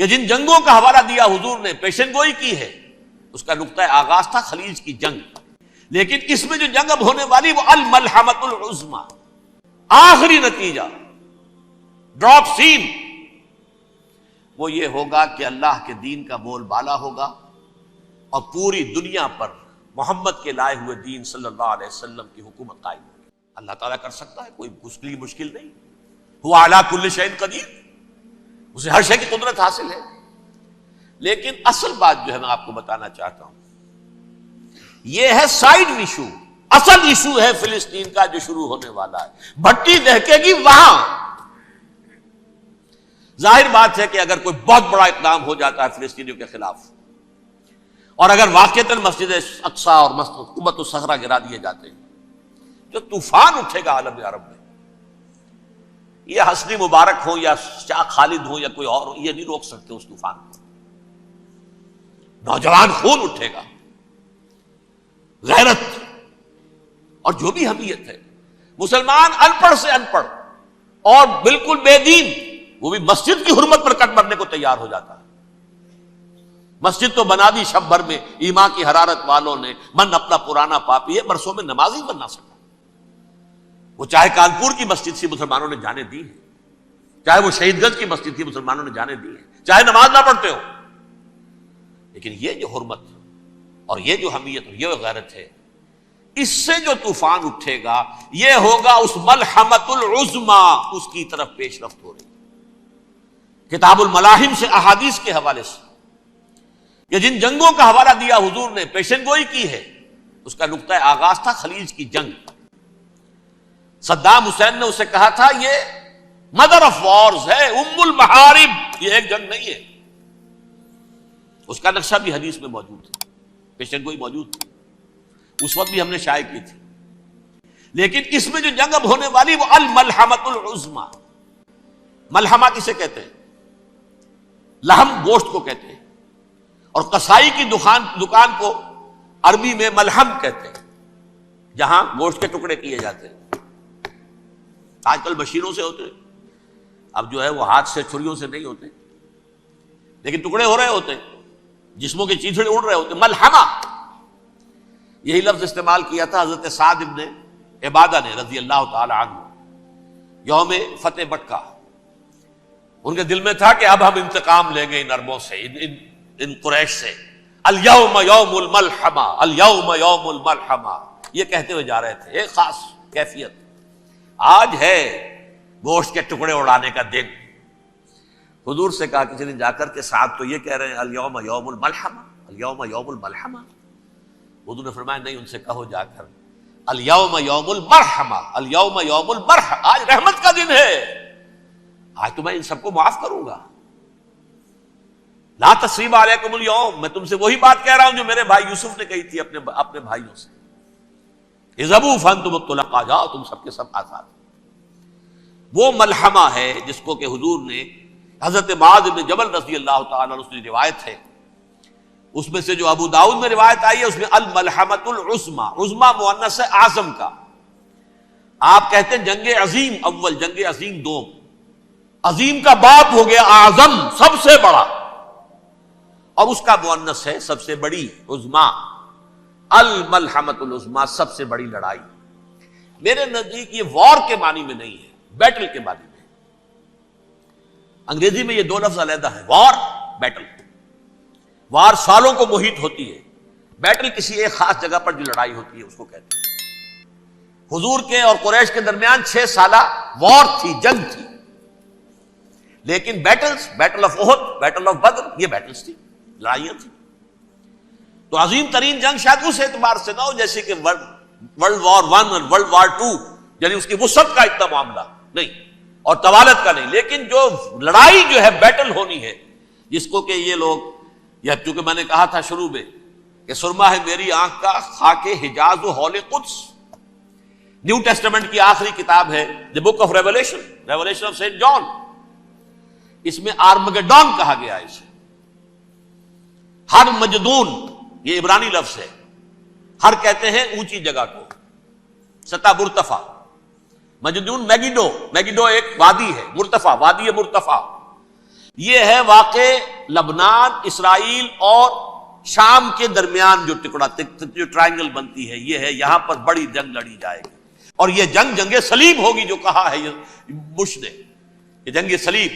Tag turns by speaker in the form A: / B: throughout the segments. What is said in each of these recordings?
A: کہ جن جنگوں کا حوالہ دیا حضور نے، پیشن گوئی کی ہے، اس کا نقطہ آغاز تھا خلیج کی جنگ، لیکن اس میں جو جنگ اب ہونے والی وہ الملحمۃ العظمی، آخری نتیجہ، ڈراپ سین، وہ یہ ہوگا کہ اللہ کے دین کا بول بالا ہوگا اور پوری دنیا پر محمد کے لائے ہوئے دین صلی اللہ علیہ وسلم کی حکومت قائم ہوگی۔ اللہ تعالیٰ کر سکتا ہے، کوئی اس کے لیے مشکل نہیں، هو علی کل شیء قدیر، اسے ہر شے کی قدرت حاصل ہے۔ لیکن اصل بات جو ہے میں آپ کو بتانا چاہتا ہوں، یہ ہے سائیڈ ایشو، اصل ایشو ہے فلسطین کا جو شروع ہونے والا ہے، بھٹی دہکے گی وہاں۔ ظاہر بات ہے کہ اگر کوئی بہت بڑا اقدام ہو جاتا ہے فلسطینیوں کے خلاف، اور اگر واقعتاً مسجد اقصیٰ اور قبۃ الصخرہ گرا دیے جاتے ہیں، جو طوفان اٹھے گا عالم عرب میں، یہ حسنی مبارک ہو یا شاہ خالد ہو یا کوئی اور ہو، یہ نہیں روک سکتے اس طوفان کو۔ نوجوان خون اٹھے گا، غیرت اور جو بھی حمیت ہے، مسلمان ان پڑھ سے ان پڑھ اور بالکل بے دین، وہ بھی مسجد کی حرمت پر کٹ مرنے کو تیار ہو جاتا ہے۔ مسجد تو بنا دی شب بھر میں ایمان کی حرارت والوں نے، من اپنا پرانا پاپی ہے، برسوں میں نماز ہی بننا سکا۔ وہ چاہے کانپور کی مسجد تھی، مسلمانوں نے جانے دی ہے، چاہے وہ شہید گنج کی مسجد تھی، مسلمانوں نے جانے دی ہے، چاہے نماز نہ پڑھتے ہو، لیکن یہ جو حرمت اور یہ جو حمیت اور یہ غیرت ہے، اس سے جو طوفان اٹھے گا یہ ہوگا اس ملحمۃ العظمی، اس کی طرف پیش رفت ہو رہی۔ کتاب الملاحم سے احادیث کے حوالے سے کہ جن جنگوں کا حوالہ دیا حضور نے، پیشن گوئی کی ہے، اس کا نقطہ آغاز تھا خلیج کی جنگ۔ صدام حسین نے اسے کہا تھا یہ مدر آف وارز ہے، ام المحارب، یہ ایک جنگ نہیں ہے۔ اس کا نقشہ بھی حدیث میں موجود ہے، پیشن گوئی موجود تھی، اس وقت بھی ہم نے شائع کی تھی۔ لیکن اس میں جو جنگ اب ہونے والی وہ الملحمۃ العظمی۔ ملحمہ کسے کہتے ہیں؟ لحم، گوشت کو کہتے ہیں، اور قصائی کی دکان کو عربی میں ملحم کہتے ہیں، جہاں گوشت کے ٹکڑے کیے جاتے ہیں۔ آج کل مشینوں سے ہوتے ہیں، اب جو ہے وہ ہاتھ سے چھریوں سے نہیں ہوتے، لیکن ٹکڑے ہو رہے ہوتے ہیں، جسموں کے چیتھڑے اڑ رہے ہوتے ہیں۔ ملحمہ، یہی لفظ استعمال کیا تھا حضرت سعد ابن عبادہ نے رضی اللہ تعالی عنہ یوم فتح مکہ۔ ان کے دل میں تھا کہ اب ہم انتقام لیں گے ان عربوں سے، ان قریش سے۔ الیوم یوم الملحمہ، الیوم یوم الملحمہ، یہ کہتے ہوئے جا رہے تھے، ایک خاص کیفیت، آج ہے گوشت کے ٹکڑے اڑانے کا دن۔ حضور سے کہا کسی نے جا کر کے ساتھ تو یہ کہہ رہے ہیں الیوم یوم الملحمہ، الیوم یوم الملحمہ۔ حضور نے فرمایا نہیں، ان سے کہو جا کر الیوم یوم المرحمہ، الیوم یوم المرحمہ، آج رحمت کا دن ہے، آج تو میں ان سب کو معاف کروں گا۔ لا تثریب علیکم اليوم، میں تم سے وہی بات کہہ رہا ہوں جو میرے بھائی یوسف نے کہی تھی اپنے بھائیوں سے، اذهبوا فانتم الطلقاء، جاؤ تم سب کے سب آزاد۔ وہ ملحمہ ہے جس کو کہ حضور نے حضرت معاذ بن جبل رضی اللہ تعالیٰ عنہ سے روایت ہے، اس میں سے جو ابو داؤد میں روایت آئی ہے اس میں الملحمۃ العظمی، عظمی مؤنث ہے اعظم کا۔ آپ کہتے ہیں جنگ عظیم اول، جنگ عظیم دوم، عظیم کا باپ ہو گیا اعظم، سب سے بڑا، اور اس کا مؤنث ہے سب سے بڑی، عظمی، الملحمۃ العظمی، سب سے بڑی لڑائی۔ میرے نزدیک یہ وار کے معنی میں نہیں ہے، بیٹل کے معنی میں۔ انگریزی میں یہ دو لفظ علیحدہ ہے، وار، بیٹل۔ وار سالوں کو محیط ہوتی ہے، بیٹل کسی ایک خاص جگہ پر جو لڑائی ہوتی ہے اس کو کہتے ہیں۔ حضور کے اور قریش کے درمیان 6 سالہ وار تھی، جنگ تھی، لیکن battles, battle of Uhud, battle of Badr, یہ بیٹلز تھی، لڑائیاں تھیں۔ تو عظیم ترین جنگ شاید اس اعتبار سے نہ ہو جیسے کہ ورلڈ وار 1 اور ورلڈ وار 2، یعنی اس کی وسعت کا اتنا معاملہ نہیں اور طوالت کا نہیں، لیکن جو لڑائی جو ہے بیٹل ہونی ہے، جس کو کہ یہ لوگ، یا چونکہ میں نے کہا تھا شروع میں کہ سرما ہے میری آنکھ کا خاک حجاز و حول قدس، نیو ٹیسٹمنٹ کی آخری کتاب ہے the book of Revelation, Revelation of Saint John, اس میں آرمگڈون کہا گیا ہے اسے۔ ہر مجدون، یہ عبرانی لفظ ہے، ہر کہتے ہیں اونچی جگہ کو، سطح مرتفع، مجدون میگیڈو، میگیڈو ایک وادی ہے، مرتفع، وادی مرتفع، یہ ہے واقع لبنان، اسرائیل اور شام کے درمیان جو ٹکڑا جو ٹرائنگل بنتی ہے، یہ ہے، یہاں پر بڑی جنگ لڑی جائے گی، اور یہ جنگ صلیب ہوگی، جو کہا ہے یہ بش نے، یہ جنگ صلیب۔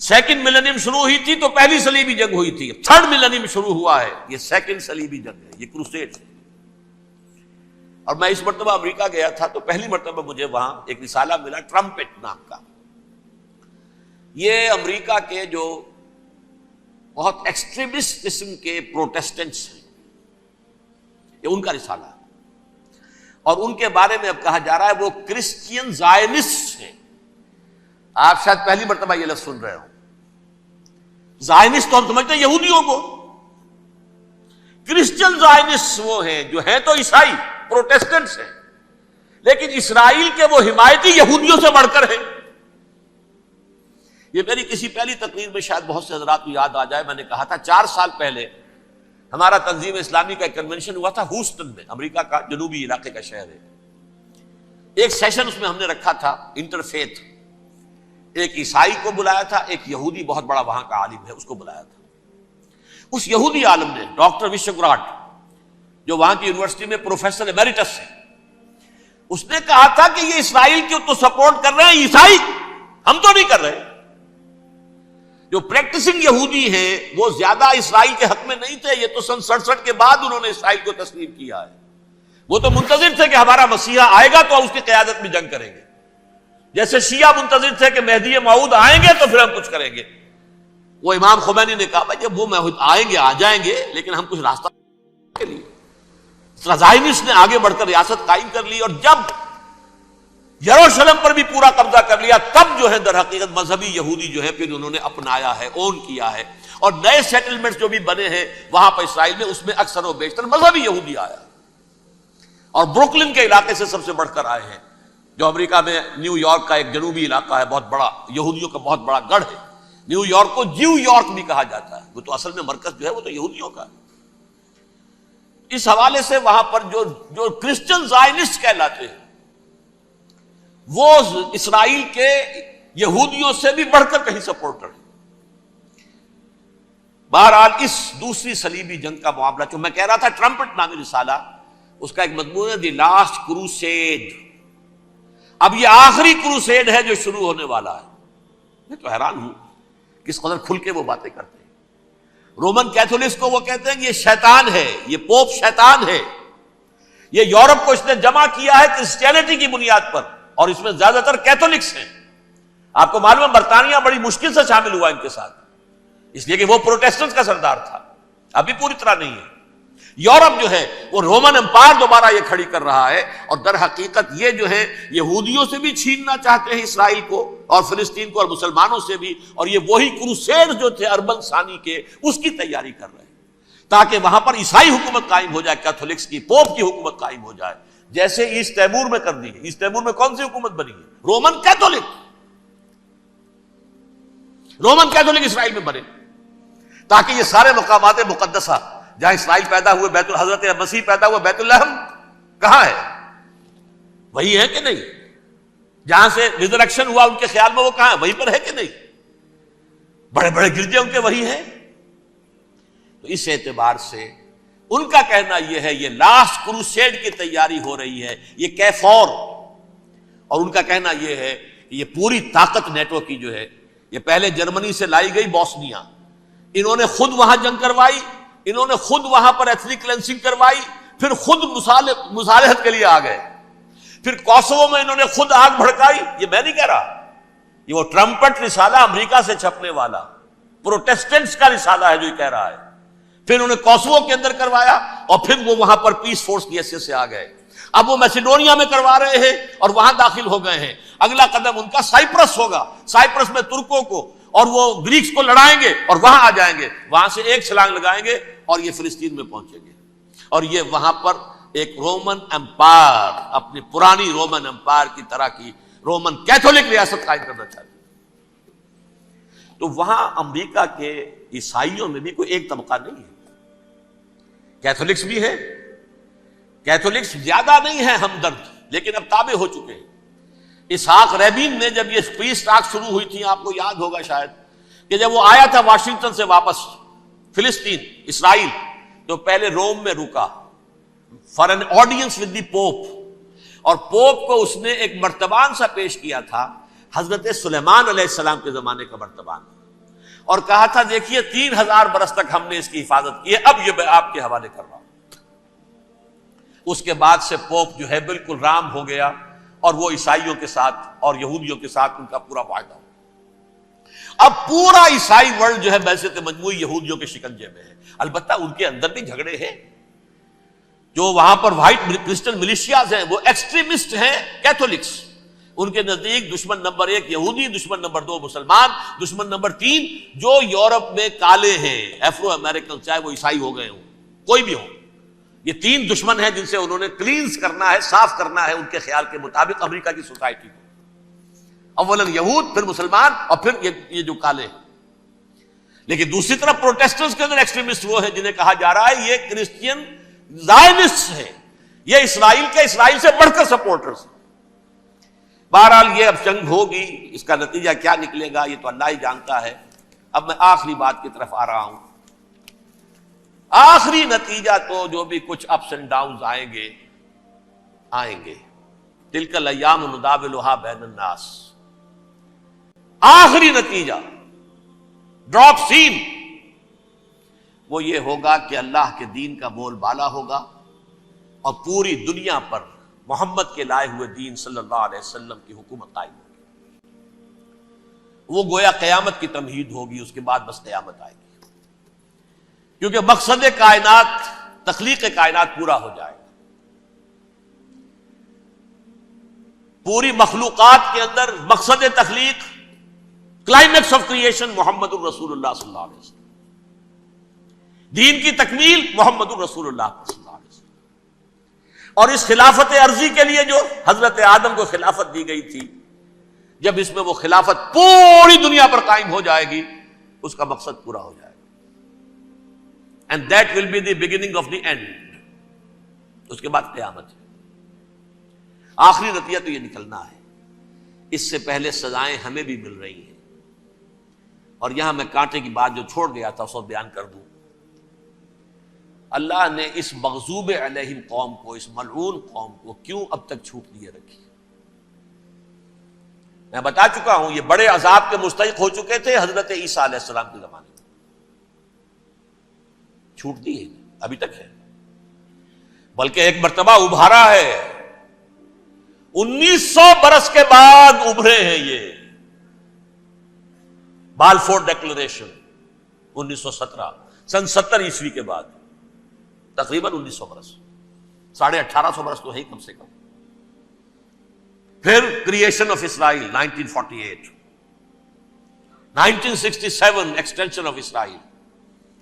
A: سیکنڈ ملینیم شروع ہوئی تھی تو پہلی صلیبی جنگ ہوئی تھی، تھرڈ ملینیم شروع ہوا ہے، یہ سیکنڈ صلیبی جنگ ہے، یہ کروسیڈ ہے۔ اور میں اس مرتبہ امریکہ گیا تھا تو پہلی مرتبہ مجھے وہاں ایک رسالہ ملا ٹرمپٹ نام کا۔ یہ امریکہ کے جو بہت ایکسٹریمسٹ قسم کے پروٹیسٹنٹس ہیں، یہ ان کا رسالہ ہے، اور ان کے بارے میں اب کہا جا رہا ہے وہ کرسچین زائنسٹ ہیں۔ آپ شاید پہلی مرتبہ یہ لفظ سن رہے ہو۔ زائنسٹ تو ہم سمجھتے ہیں یہودیوں کو، کرسچین زائنسٹ وہ ہیں جو ہیں تو عیسائی پروٹیسٹنٹس ہیں، لیکن اسرائیل کے وہ حمایتی یہودیوں سے بڑھ کر ہیں۔ یہ میری کسی پہلی تقریر میں شاید بہت سے حضرات کو یاد آ جائے، میں نے کہا تھا 4 سال پہلے ہمارا تنظیم اسلامی کا ایک کنونشن ہوا تھا ہوسٹن میں، امریکہ کا جنوبی علاقے کا شہر ہے۔ ایک سیشن اس میں ہم نے رکھا تھا انٹرفیتھ، ایک عیسائی کو بلایا تھا، ایک یہودی بہت بڑا وہاں کا عالم ہے اس کو بلایا تھا۔ اس یہودی عالم نے ڈاکٹر وشوگراٹ، جو وہاں کی یونیورسٹی میں پروفیسر ایمیریٹس ہے، اس نے کہا تھا کہ یہ اسرائیل کو تو سپورٹ کر رہے ہیں عیسائی، ہم تو نہیں کر رہے۔ جو پریکٹسنگ یہودی ہیں وہ زیادہ اسرائیل کے حق میں نہیں تھے، یہ تو سن 67 کے بعد انہوں نے اسرائیل کو تسلیم کیا ہے۔ وہ تو منتظر تھے کہ ہمارا مسیحا آئے گا تو اس کی قیادت میں جنگ کریں گے، جیسے شیعہ منتظر تھے کہ مہدی موعود آئیں گے تو پھر ہم کچھ کریں گے۔ وہ امام خمینی نے کہا بھائی جب وہ آئیں گے آ جائیں گے، لیکن ہم کچھ راستہ کے لیے۔ زائنسٹ نے آگے بڑھ کر ریاست قائم کر لی، اور جب یروشلم پر بھی پورا قبضہ کر لیا، تب جو ہے در حقیقت مذہبی یہودی جو ہے پھر انہوں نے اپنایا ہے، اون کیا ہے، اور نئے سیٹلمنٹس جو بھی بنے ہیں وہاں پر اسرائیل میں، اس میں اکثر و بیشتر مذہبی یہودی آیا، اور بروکلن کے علاقے سے سب سے بڑھ کر آئے ہیں، جو امریکہ میں نیو یارک کا ایک جنوبی علاقہ ہے، بہت بڑا یہودیوں کا بہت بڑا گڑھ ہے۔ نیو یارک کو جیو یارک بھی کہا جاتا ہے، وہ تو اصل میں مرکز جو ہے وہ تو یہودیوں کا ہے۔ اس حوالے سے وہاں پر جو کرسچن زائنسٹ کہلاتے ہیں وہ اسرائیل کے یہودیوں سے بھی بڑھ کر کہیں سپورٹر ہیں۔ بہرحال اس دوسری صلیبی جنگ کا معاملہ جو میں کہہ رہا تھا، ٹرمپٹ نامی رسالہ، اس کا ایک مضمون ہے دی لاسٹ کروسیڈ۔ اب یہ آخری کروسیڈ ہے جو شروع ہونے والا ہے۔ میں تو حیران ہوں کس قدر کھل کے وہ باتیں کرتے ہیں۔ رومن کیتھولکس کو وہ کہتے ہیں کہ یہ شیطان ہے، یہ پوپ شیطان ہے، یہ یورپ کو اس نے جمع کیا ہے کرسچینٹی کی بنیاد پر، اور اس میں زیادہ تر کیتھولکس ہیں۔ آپ کو معلوم ہے برطانیہ بڑی مشکل سے شامل ہوا ان کے ساتھ، اس لیے کہ وہ پروٹیسٹنٹ کا سردار تھا، ابھی پوری طرح نہیں ہے۔ یورپ جو ہے وہ رومن امپائر دوبارہ یہ کھڑی کر رہا ہے، اور در حقیقت یہ جو ہے یہودیوں سے بھی چھیننا چاہتے ہیں اسرائیل کو اور فلسطین کو، اور مسلمانوں سے بھی، اور یہ وہی کروسیڈ جو تھے اربن ثانی کے، اس کی تیاری کر رہے ہیں تاکہ وہاں پر عیسائی حکومت قائم ہو جائے، کیتھولکس کی، پوپ کی حکومت قائم ہو جائے، جیسے ایسٹ تیمور میں کر دی ہے۔ ایسٹ تیمور میں کون سی حکومت بنی ہے؟ رومن کیتھولک، رومن کیتھولک اسرائیل میں بنے، تاکہ یہ سارے مقامات مقدسہ جہاں اسرائیل پیدا ہوئے، بیت حضرت مسیح پیدا ہوا، بیت الحم کہاں ہے؟ وہی ہے کہ نہیں؟ جہاں سے ریزریکشن ہوا ان کے خیال میں وہ کہاں ہے؟ وہیں پر ہے کہ نہیں؟ بڑے بڑے گرجے ان کے وہی ہیں۔ تو اس اعتبار سے ان کا کہنا یہ ہے یہ لاسٹ کروسیڈ کی تیاری ہو رہی ہے، یہ کیفور، اور ان کا کہنا یہ ہے کہ یہ پوری طاقت نیٹو کی جو ہے، یہ پہلے جرمنی سے لائی گئی بوسنیا، انہوں نے خود وہاں جنگ کروائی، انہوں نے خود وہاں پر ایتھنک کلینسنگ کروائی، پھر خود مصالحت کے لیے آ گئے، پھر کوسوو میں انہوں نے خود آگ بھڑکائی۔ یہ میں نہیں کہہ رہا، یہ وہ ٹرمپٹ رسالہ امریکہ سے چھپنے والا پروٹیسٹنٹس کا رسالہ ہے جو یہ کہہ رہا ہے۔ پھر انہوں نے کوسوو کے اندر کروایا، اور پھر وہ وہاں پر پیس فورس کی حیثیت سے آ گئے۔ اب وہ میسیڈونیا میں کروا رہے ہیں اور وہاں داخل ہو گئے ہیں۔ اگلا قدم ان کا سائپرس ہوگا، سائپرس میں ترکوں کو اور وہ گریکس کو لڑائیں گے اور وہاں آ جائیں گے، وہاں سے ایک چھلانگ لگائیں گے اور یہ فلسطین میں پہنچیں گے، اور یہ وہاں پر ایک رومن امپائر، اپنی پرانی رومن امپائر کی طرح کی رومن کیتھولک ریاست قائم کرنا چاہتے ہیں۔ تو وہاں امریکہ کے عیسائیوں میں بھی کوئی ایک طبقہ نہیں ہے، کیتھولکس بھی ہے، کیتھولکس زیادہ نہیں ہے ہمدرد، لیکن اب تابع ہو چکے ہیں۔ اسحاق ریبین نے جب یہ پیس ٹاک شروع ہوئی تھی، آپ کو یاد ہوگا شاید، کہ جب وہ آیا تھا واشنگٹن سے واپس فلسطین اسرائیل، تو پہلے روم میں رکا for an audience with the Pope, اور پوپ کو اس نے ایک مرتبان سا پیش کیا تھا، حضرت سلیمان علیہ السلام کے زمانے کا مرتبان، اور کہا تھا دیکھیے 3000 برس تک ہم نے اس کی حفاظت کی ہے، اب یہ میں آپ کے حوالے کر رہا ہوں۔ اس کے بعد سے پوپ جو ہے بالکل رام ہو گیا، اور وہ عیسائیوں کے ساتھ اور یہودیوں کے ساتھ ان کا پورا معاہدہ ہو۔ اب پورا عیسائی ورلڈ جو ہے بعثت مجموعی یہودیوں کے شکنجے میں ہے۔ البتہ ان کے اندر بھی جھگڑے ہیں، جو وہاں پر وائٹ کرسچن ملیشیاز ہیں وہ ایکسٹریمسٹ ہیں کیتھولکس، ان کے نزدیک دشمن نمبر 1 یہودی، دشمن نمبر 2 مسلمان، دشمن نمبر 3 جو یورپ میں کالے ہیں، ایفرو امریکن، چاہے وہ عیسائی ہو گئے ہوں کوئی بھی ہو، یہ 3 دشمن ہیں جن سے انہوں نے کلینز کرنا ہے، صاف کرنا ہے ان کے خیال کے مطابق امریکہ کی سوسائٹی کو، اولاً یہود، پھر مسلمان، اور پھر یہ جو کالے ہیں۔ لیکن دوسری طرف پروٹیسٹنٹس کے اندر ایکسٹریمسٹ وہ ہیں جنہیں کہا جا رہا ہے یہ کرسچین زائنسٹ ہیں، یہ اسرائیل سے بڑھ کر سپورٹرز ہیں۔ بہرحال یہ اب جنگ ہوگی، اس کا نتیجہ کیا نکلے گا یہ تو اللہ ہی جانتا ہے۔ اب میں آخری بات کی طرف آ رہا ہوں۔ آخری نتیجہ تو جو بھی کچھ اپس اینڈ ڈاؤنز آئیں گے، تلک الایام نداولھا بین الناس، آخری نتیجہ ڈراپ سین وہ یہ ہوگا کہ اللہ کے دین کا بول بالا ہوگا، اور پوری دنیا پر محمد کے لائے ہوئے دین صلی اللہ علیہ وسلم کی حکومت قائم ہوگی۔ وہ گویا قیامت کی تمہید ہوگی، اس کے بعد بس قیامت آئے گی، کیونکہ مقصد کائنات، تخلیق کائنات پورا ہو جائے گا۔ پوری مخلوقات کے اندر مقصد تخلیق، کلائمیکس آف کریشن محمد الرسول اللہ صلی اللہ علیہ وسلم، دین کی تکمیل محمد الرسول اللہ صلی اللہ علیہ وسلم، اور اس خلافت عرضی کے لیے جو حضرت آدم کو خلافت دی گئی تھی، جب اس میں وہ خلافت پوری دنیا پر قائم ہو جائے گی، اس کا مقصد پورا ہو جائے گا، and that will be the beginning of the end, اس کے بعد قیامت ہے۔ آخری نتیجہ تو یہ نکلنا ہے۔ اس سے پہلے سزائیں ہمیں بھی مل رہی ہیں، اور یہاں میں کانٹے کی بات جو چھوڑ گیا تھا اس کو بیان کر دوں۔ اللہ نے اس مغضوب علیہم قوم کو، اس ملعون قوم کو کیوں اب تک چھوٹ دیے رکھی؟ میں بتا چکا ہوں یہ بڑے عذاب کے مستحق ہو چکے تھے حضرت عیسیٰ علیہ السلام کے زمانے میں، چھوٹ دی ہے، ابھی تک ہے، بلکہ ایک مرتبہ ابھارا ہے، 1900 برس کے بعد ابھرے ہیں یہ، بالفور ڈیکلریشن 1917، سن 70 عیسوی کے بعد، تقریباً 1900 برس، 1850 برس تو ہے کم سے کم۔ پھر creation of Israel 1948، 1967 extension of Israel,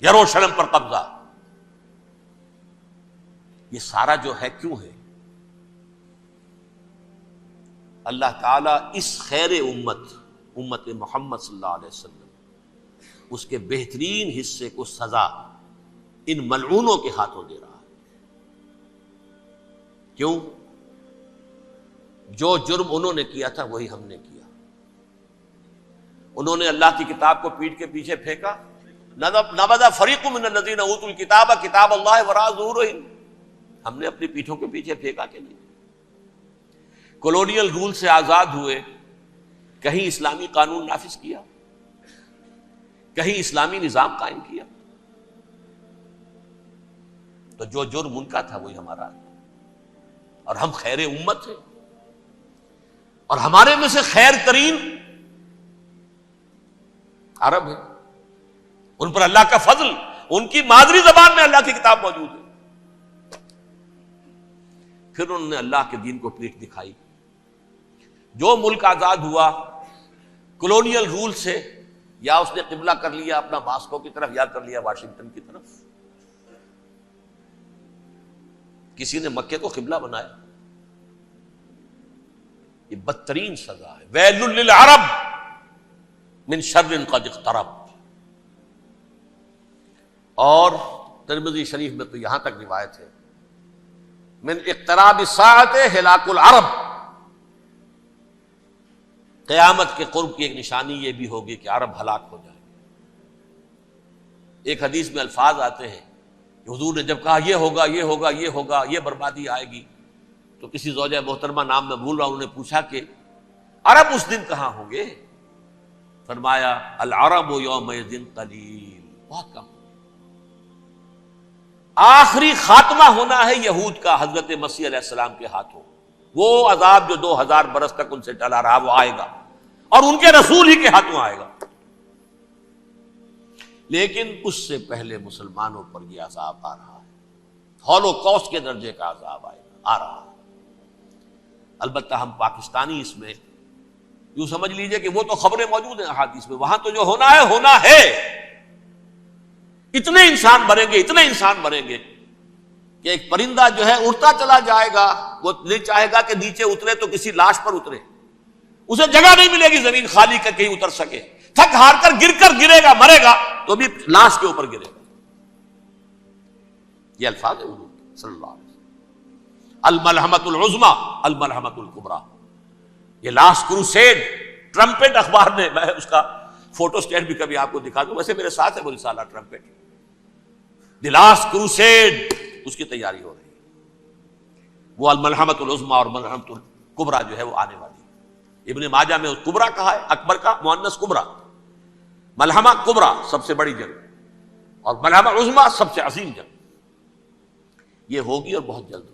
A: یروشلم پر قبضہ، یہ سارا جو ہے کیوں ہے؟ اللہ تعالیٰ اس خیر امت محمد صلی اللہ علیہ وسلم، اس کے بہترین حصے کو سزا ان ملعونوں کے ہاتھوں دے رہا ہے۔ کیوں؟ جو جرم انہوں نے کیا تھا وہی ہم نے کیا۔ انہوں نے اللہ کی کتاب کو پیٹھ کے پیچھے پھینکا، نبذ فریق من الذین اوتوا الکتاب کتاب اللہ وراء ظہورہم، ہم نے اپنی پیٹھوں کے پیچھے پھینکا کہ نہیں؟ کولونیل رول سے آزاد ہوئے، کہیں اسلامی قانون نافذ کیا، کہیں اسلامی نظام قائم کیا، تو جو جرم ان کا تھا وہی ہمارا ہے، اور ہم خیر امت ہیں، اور ہمارے میں سے خیر ترین عرب ہیں، ان پر اللہ کا فضل، ان کی مادری زبان میں اللہ کی کتاب موجود ہے۔ پھر انہوں نے اللہ کے دین کو پیٹھ دکھائی۔ جو ملک آزاد ہوا کولونیل رول سے، یا اس نے قبلہ کر لیا اپنا ماسکو کی طرف، یا کر لیا واشنگٹن کی طرف، کسی نے مکے کو قبلہ بنایا، یہ بدترین سزا ہے۔ ویل للعرب من شر قد اقترب۔ اور ترمذی شریف میں تو یہاں تک روایت ہے، من اقتراب الساعۃ ہلاک العرب، قیامت کے قرب کی ایک نشانی یہ بھی ہوگی کہ عرب ہلاک ہو جائیں گے۔ ایک حدیث میں الفاظ آتے ہیں کہ حضور نے جب کہا یہ ہوگا یہ ہوگا یہ ہوگا یہ بربادی آئے گی، تو کسی زوجہ محترمہ نام میں بھول رہا ہوں، انہوں نے پوچھا کہ عرب اس دن کہاں ہوں گے؟ فرمایا العرب یومئذ قلیل، بہت کم۔ آخری خاتمہ ہونا ہے یہود کا حضرت مسیح علیہ السلام کے ہاتھوں، وہ عذاب جو 2000 برس تک ان سے ٹلا رہا وہ آئے گا، اور ان کے رسول ہی کے ہاتھوں آئے گا۔ لیکن اس سے پہلے مسلمانوں پر یہ عذاب آ رہا ہے، ہولوکاسٹ کے درجے کا عذاب آ رہا ہے۔ البتہ ہم پاکستانی اس میں یوں سمجھ لیجئے کہ وہ تو خبریں موجود ہیں احادیث میں، وہاں تو جو ہونا ہے ہونا ہے۔ اتنے انسان مریں گے، اتنے انسان مریں گے کہ ایک پرندہ جو ہے اڑتا چلا جائے گا، وہ نہیں چاہے گا کہ نیچے اترے تو کسی لاش پر اترے، اسے جگہ نہیں ملے گی زمین خالی کر کہیں اتر سکے، تھک ہار کر گرے گا، مرے گا تو بھی لاش کے اوپر گرے گا۔ یہ الفاظ ہے حضور صلی اللہ علیہ وسلم، الملحمۃ العظمی الملحمۃ الکبریٰ۔ یہ لاسٹ کروسیڈ، ٹرمپٹ اخبار نے، میں اس کا فوٹو اسٹیٹ بھی کبھی آپ کو دکھا دوں، ویسے میرے ساتھ ہے وہ رسالہ ٹرمپٹ، دی لاسٹ کروسیڈ، اس کی تیاری ہو رہی ہے۔ وہ الملحمۃ العظمی اور ملحمۃ الکبریٰ جو ہے وہ آنے والی ہے۔ ابن ماجہ میں کبریٰ کہا ہے، اکبر کا مؤنث کبریٰ، ملحمہ کبریٰ سب سے بڑی جنگ، اور ملحمہ عظمی سب سے عظیم جنگ، یہ ہوگی اور بہت جلد ہوگی۔